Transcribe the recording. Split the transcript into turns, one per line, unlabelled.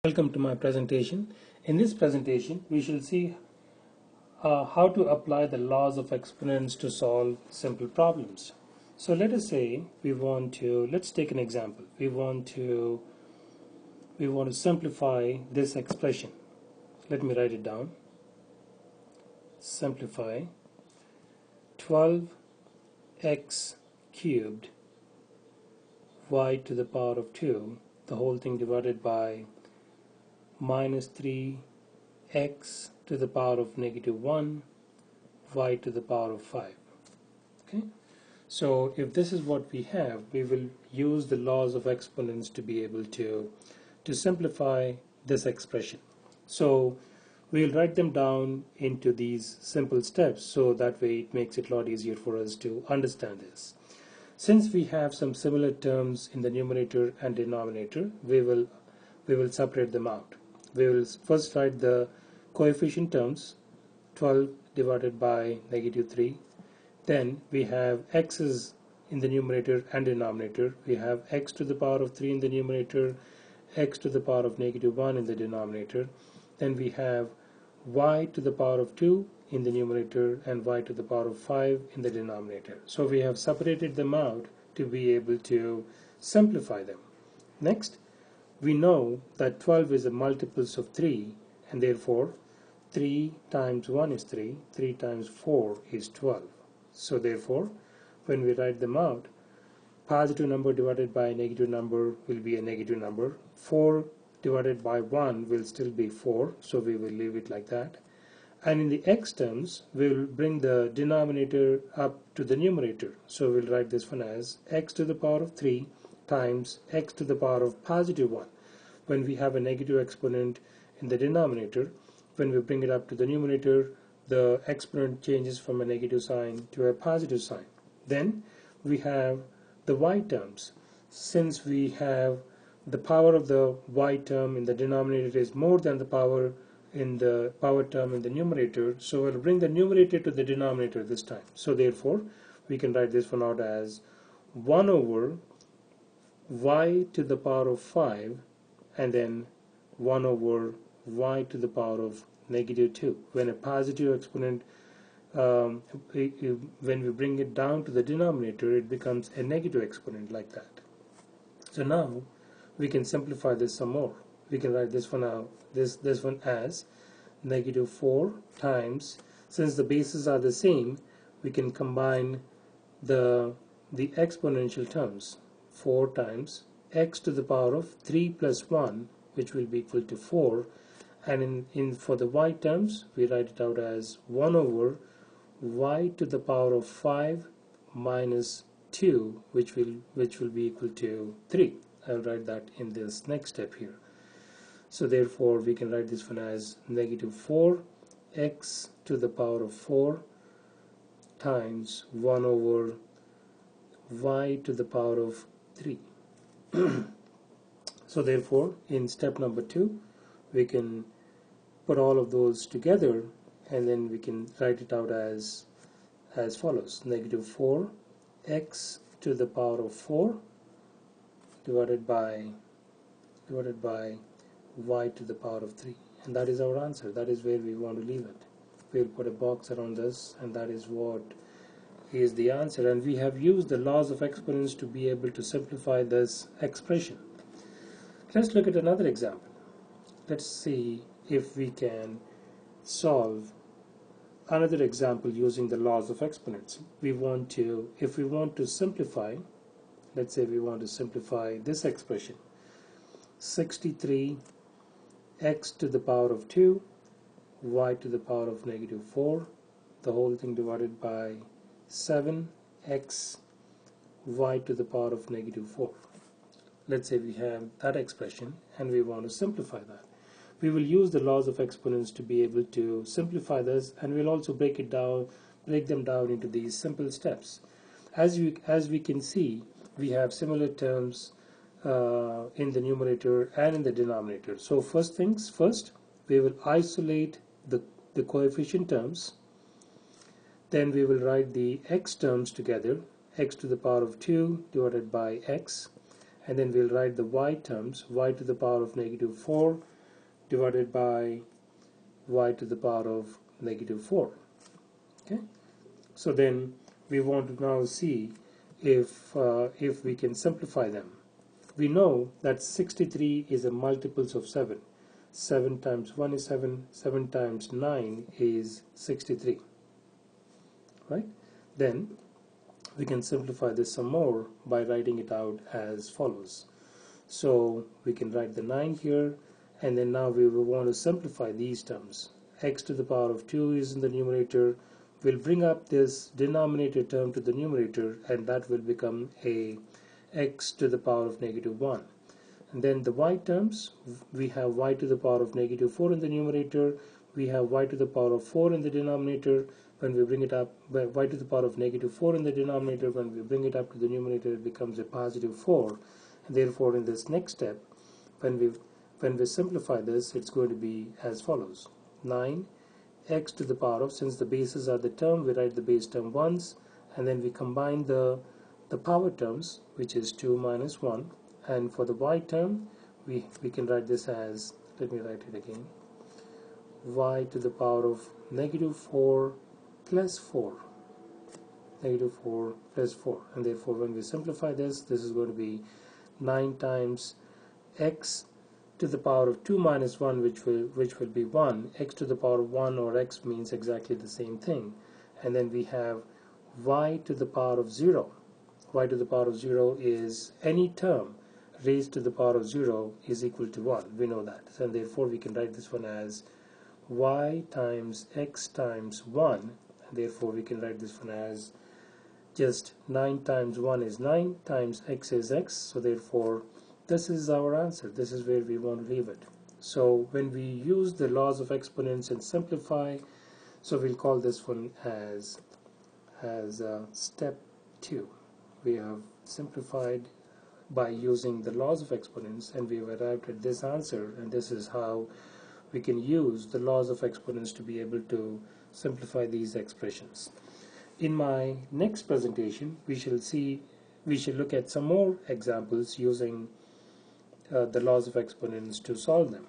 Welcome to my presentation. In this presentation, we shall see how to apply the laws of exponents to solve simple problems. So let us say let's take an example. We want to simplify this expression. Let me write it down. Simplify 12x cubed y to the power of 2, the whole thing divided by minus 3x to the power of negative 1 y to the power of 5. Okay, so if this is what we have, we will use the laws of exponents to be able to simplify this expression. So we'll write them down into these simple steps, so that way it makes it a lot easier for us to understand this. Since we have some similar terms in the numerator and denominator, we will separate them out. We will first write the coefficient terms, 12 divided by negative 3. Then we have x's in the numerator and denominator. We have x to the power of 3 in the numerator, x to the power of negative 1 in the denominator. Then we have y to the power of 2 in the numerator and y to the power of 5 in the denominator. So we have separated them out to be able to simplify them. Next, we know that 12 is a multiples of 3, and therefore 3 times 1 is 3, 3 times 4 is 12. So therefore, when we write them out, positive number divided by negative number will be a negative number. 4 divided by 1 will still be 4, so we will leave it like that. And in the x terms, we will bring the denominator up to the numerator. So we'll write this one as x to the power of 3 times x to the power of positive 1. When we have a negative exponent in the denominator, when we bring it up to the numerator, the exponent changes from a negative sign to a positive sign. Then we have the y terms. Since we have the power of the y term in the denominator is more than the power in the power term in the numerator, so we'll bring the numerator to the denominator this time. So therefore, we can write this one out as 1 over y to the power of 5 and then 1 over y to the power of negative 2. When a positive exponent, when we bring it down to the denominator, it becomes a negative exponent like that. So now we can simplify this some more. We can write this one out, this one as negative 4 times, since the bases are the same, we can combine the exponential terms. 4 times x to the power of 3 plus 1, which will be equal to 4, and for the y terms we write it out as 1 over y to the power of 5 minus 2, which will be equal to 3. I'll write that in this next step here. So therefore we can write this one as negative 4 x to the power of 4 times 1 over y to the power of 3. So therefore, in step number 2, we can put all of those together, and then we can write it out as follows: negative 4 x to the power of 4 divided by y to the power of 3, and that is our answer. That is where we want to leave it. We'll put a box around this, and that is what is the answer. And we have used the laws of exponents to be able to simplify this expression. Let's look at another example. Let's see if we can solve another example using the laws of exponents. If we want to simplify, let's say we want to simplify this expression, 63 x to the power of 2 y to the power of negative 4, the whole thing divided by 7x y to the power of negative 4. Let's say we have that expression and we want to simplify that. We will use the laws of exponents to be able to simplify this, and we'll also break them down into these simple steps. As we can see, we have similar terms in the numerator and in the denominator. So first things first, we will isolate the coefficient terms. Then we will write the x terms together, x to the power of 2 divided by x, and then we'll write the y terms, y to the power of negative 4 divided by y to the power of negative 4. Okay, so then we want to now see if we can simplify them. We know that 63 is a multiples of 7. 7 times 1 is 7, 7 times 9 is 63, right? Then we can simplify this some more by writing it out as follows. So we can write the 9 here, and then now we will want to simplify these terms. X to the power of 2 is in the numerator. We'll bring up this denominator term to the numerator, and that will become a x to the power of negative 1. And then the y terms, we have y to the power of negative 4 in the numerator, we have y to the power of 4 in the denominator. When we bring it up, y to the power of negative 4 in the denominator, when we bring it up to the numerator, it becomes a positive 4. And therefore, in this next step, when we simplify this, it's going to be as follows. 9 x to the power of, since the bases are the term, we write the base term once, and then we combine the power terms, which is 2 minus 1. And for the y term, we can write this as, let me write it again, y to the power of negative 4 plus 4, negative 4 plus 4. And therefore, when we simplify this, this is going to be 9 times x to the power of 2 minus 1, which will be 1. X to the power of 1, or x means exactly the same thing. And then we have y to the power of 0. Y to the power of 0 is any term raised to the power of 0 is equal to 1. We know that. And therefore, we can write this one as y times x times 1. And therefore, we can write this one as just 9 times 1 is 9, times x is x. So therefore, this is our answer. This is where we want to leave it. So when we use the laws of exponents and simplify, so we'll call this one as step 2. We have simplified by using the laws of exponents, and we have arrived at this answer, and this is how we can use the laws of exponents to be able to simplify these expressions. In my next presentation, we shall look at some more examples using the laws of exponents to solve them.